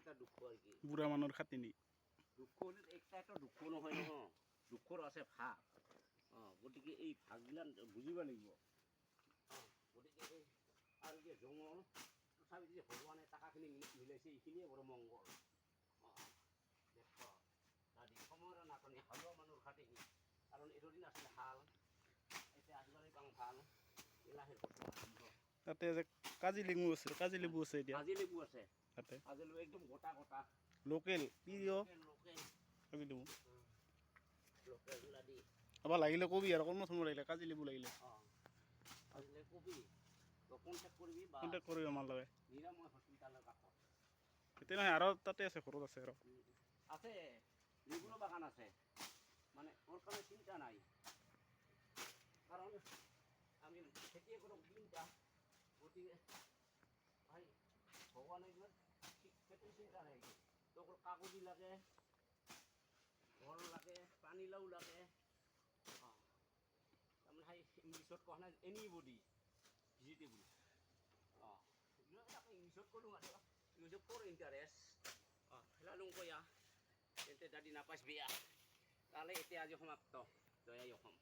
একটা দুঃখ আৰ কি বুঢ়া মানুহৰ খাটিনি দুঃখ হলে একটা দুঃখ নহয় নহয় দুঃখৰ আছে ভাগ গতিকে এই ভাগবিলাক বুজিব লাগিব গতিকে আৰু যে জঙল তথাপি যে ভগৱানে টকাখিনি মিলাইছে এইখিনিয়ে বড় মংগল দেখ দাদি সময়ৰ নাটনি হালোৱা মানুহৰ খাটিনি কাৰণ এইটো দিন আছিলে হাল এতিয়া আজিকালি পাওঁ ভাল এলাহেৰ তাতে যে কাজি লেবু আছে এতিয়া কাজি লেবু আছে তাতে কাজি লেবু একদম গোটা গোটা লোকেল প্ৰিয় লোকেল কাজি লেবু লোকেল লাদি আবাৰ লাগিলে কবি আৰ কোন সময় লাগিলে কাজি লেবু লাগিলে আজিলে কবি কণ্টেক্ট কৰিবি বা কণ্টেক্ট কৰিবি আমাৰ লাগে নিৰাময় হস্পিটালৰ কাষত এতিয়া নহয় আৰু তাতে আছে ঘৰত আছে আৰু আছে লেবুৰো বাগান আছে মানে মোৰ কাৰণে চিন্তা নাই কাৰণ আমি খেতিয়ে কৰোঁ চিন্তা গতিকে ভাই ভগৱানে খেতিৰ চিন্তা নাই তো অকল কাগজি লাগে ঘৰ লাগে পানীলাও লাগে তাৰমানে সেই ইংলিছত কোৱা নাই এনি বডি ভেজিটেবল এইবিলাক ইংলিছত ক'লোঁ আৰু ইংলিছত ফৰ ইণ্টাৰেষ্ট খেলালোঁ কয়া তেন্তে দাদি নাপাইছ বিয়া তাহলে এতিয়া আজি সমাপ্ত জয় অসম